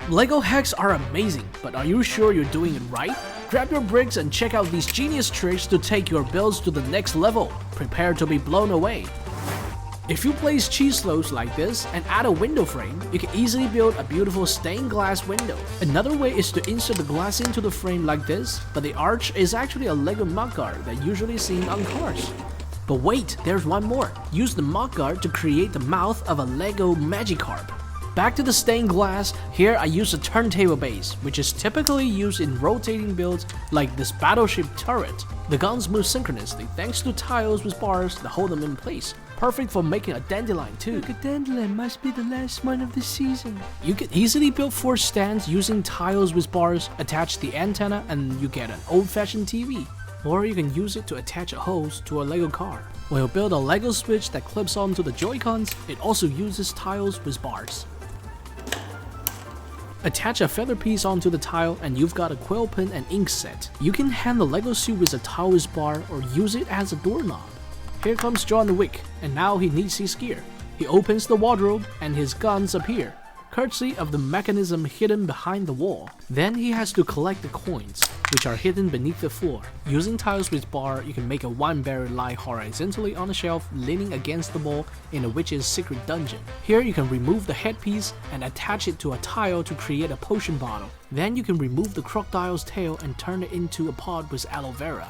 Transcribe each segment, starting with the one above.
Lego hacks are amazing, but are you sure you're doing it right? Grab your bricks and check out these genius tricks to take your builds to the next level. Prepare to be blown away. If you place cheese slopes like this and add a window frame, you can easily build a beautiful stained glass window. Another way is to insert the glass into the frame like this, but the arch is actually a Lego mudguard that usually seen on cars. But wait, there's one more. Use the mudguard to create the mouth of a Lego Magikarp. Back to the stained glass, here I use a turntable base, which is typically used in rotating builds like this battleship turret. The guns move synchronously thanks to tiles with bars that hold them in place. Perfect for making a dandelion too. Look, a dandelion must be the last one of the season. You can easily build 4 stands using tiles with bars, attach the antenna, and you get an old-fashioned TV. Or you can use it to attach a hose to a Lego car. When you build a Lego switch that clips onto the Joy-Cons, it also uses tiles with bars. Attach a feather piece onto the tile and you've got a quill pen and ink set. You can hand the Lego suit with a tile with bar or use it as a doorknob. Here comes John Wick, and now he needs his gear. He opens the wardrobe and his guns appear, courtesy of the mechanism hidden behind the wall. Then he has to collect the coins, which are hidden beneath the floor. Using tiles with bar, you can make a wine barrel lie horizontally on a shelf leaning against the wall in a witch's secret dungeon. Here you can remove the headpiece and attach it to a tile to create a potion bottle. Then you can remove the crocodile's tail and turn it into a pot with aloe vera.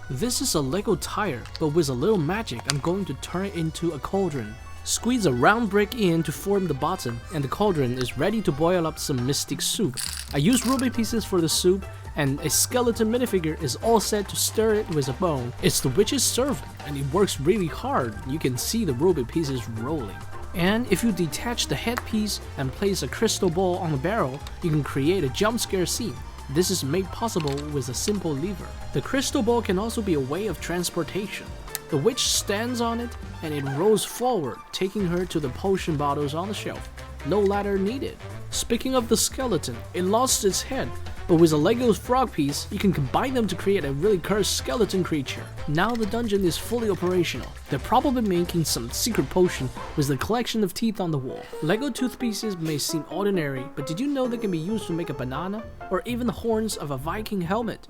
This is a Lego tire, but with a little magic I'm going to turn it into a cauldron. Squeeze a round brick in to form the bottom, and the cauldron is ready to boil up some mystic soup. I use ruby pieces for the soup, and a skeleton minifigure is all set to stir it with a bone. It's the witch's servant, and it works really hard. You can see the ruby pieces rolling. And if you detach the headpiece and place a crystal ball on the barrel, you can create a jump scare scene. This is made possible with a simple lever. The crystal ball can also be a way of transportation. The witch stands on it and it rolls forward, taking her to the potion bottles on the shelf. No ladder needed. Speaking of the skeleton, it lost its head, but with a Lego frog piece, you can combine them to create a really cursed skeleton creature. Now the dungeon is fully operational. They're probably making some secret potion with the collection of teeth on the wall. Lego toothpieces may seem ordinary, but did you know they can be used to make a banana? Or even the horns of a Viking helmet?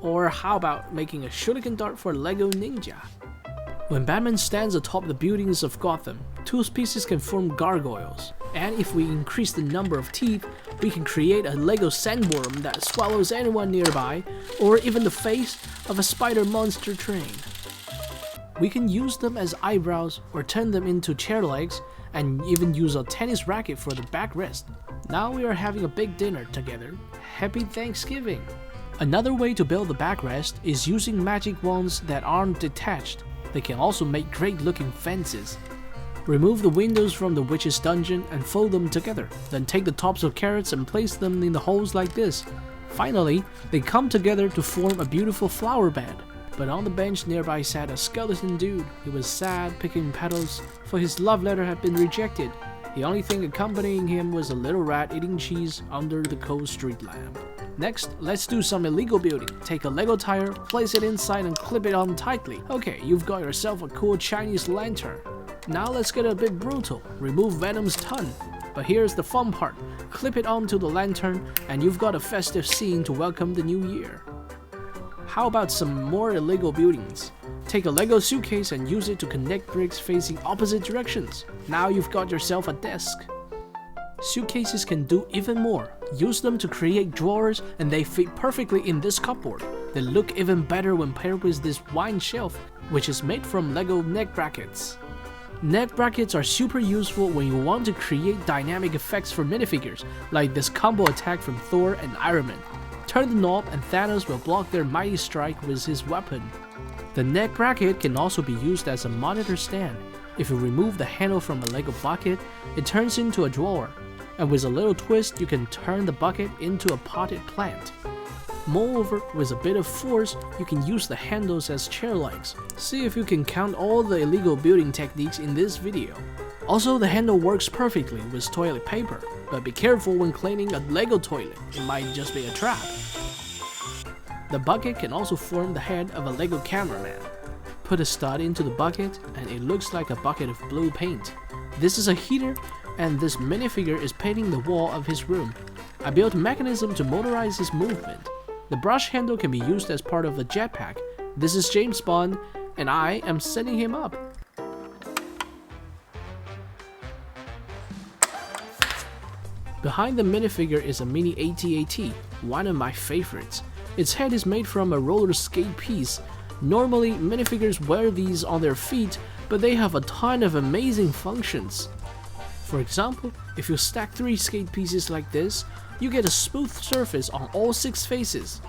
Or how about making a shuriken dart for a Lego ninja? When Batman stands atop the buildings of Gotham, tooth pieces can form gargoyles. And if we increase the number of teeth, we can create a Lego sandworm that swallows anyone nearby, or even the face of a spider monster train. We can use them as eyebrows or turn them into chair legs, and even use a tennis racket for the backrest. Now we are having a big dinner together. Happy Thanksgiving! Another way to build the backrest is using magic wands that aren't detached. They can also make great looking fences. Remove the windows from the witch's dungeon and fold them together. Then take the tops of carrots and place them in the holes like this. Finally, they come together to form a beautiful flower bed. But on the bench nearby sat a skeleton dude. He was sad, picking petals, for his love letter had been rejected. The only thing accompanying him was a little rat eating cheese under the cold street lamp. Next, let's do some illegal building. Take a Lego tire, place it inside and clip it on tightly. Okay, you've got yourself a cool Chinese lantern. Now let's get a bit brutal. Remove Venom's tongue. But here's the fun part. Clip it onto the lantern and you've got a festive scene to welcome the new year. How about some more illegal buildings? Take a Lego suitcase and use it to connect bricks facing opposite directions. Now you've got yourself a desk. Suitcases can do even more. Use them to create drawers and they fit perfectly in this cupboard. They look even better when paired with this wine shelf, which is made from Lego neck brackets. Neck brackets are super useful when you want to create dynamic effects for minifigures, like this combo attack from Thor and Iron Man. Turn the knob and Thanos will block their mighty strike with his weapon. The neck bracket can also be used as a monitor stand. If you remove the handle from a Lego bucket, it turns into a drawer. And with a little twist, you can turn the bucket into a potted plant. Moreover, with a bit of force, you can use the handles as chair legs. See if you can count all the illegal building techniques in this video. Also, the handle works perfectly with toilet paper, but be careful when cleaning a Lego toilet, it might just be a trap. The bucket can also form the head of a Lego cameraman. Put a stud into the bucket and it looks like a bucket of blue paint. This is a heater and this minifigure is painting the wall of his room. I built a mechanism to motorize his movement. The brush handle can be used as part of the jetpack. This is James Bond, and I am setting him up. Behind the minifigure is a mini AT-AT, one of my favorites. Its head is made from a roller skate piece. Normally, minifigures wear these on their feet, but they have a ton of amazing functions. For example, if you stack 3 skate pieces like this, you get a smooth surface on all 6 faces.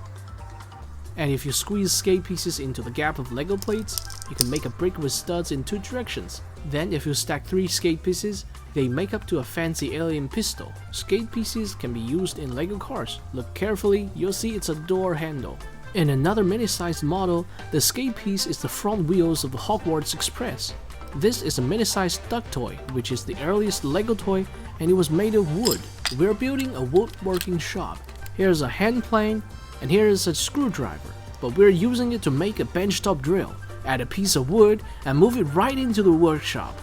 And if you squeeze skate pieces into the gap of Lego plates, you can make a brick with studs in 2 directions. Then if you stack 3 skate pieces, they make up to a fancy alien pistol. Skate pieces can be used in Lego cars. Look carefully, you'll see it's a door handle. In another mini-sized model, the skate piece is the front wheels of the Hogwarts Express. This is a mini-sized duck toy, which is the earliest Lego toy, and it was made of wood. We're building a woodworking shop. Here's a hand plane, and here is a screwdriver, but we're using it to make a benchtop drill. Add a piece of wood and move it right into the workshop.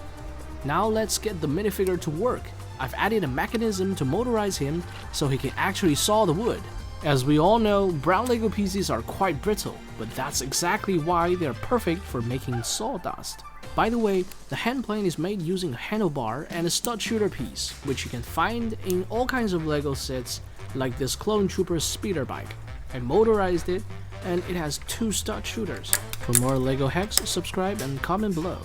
Now let's get the minifigure to work. I've added a mechanism to motorize him so he can actually saw the wood. As we all know, brown Lego pieces are quite brittle, but that's exactly why they're perfect for making sawdust. By the way, the hand plane is made using a handlebar and a stud shooter piece, which you can find in all kinds of Lego sets like this Clone Trooper speeder bike. I motorized it, and it has 2 stud shooters. For more Lego hacks, subscribe and comment below.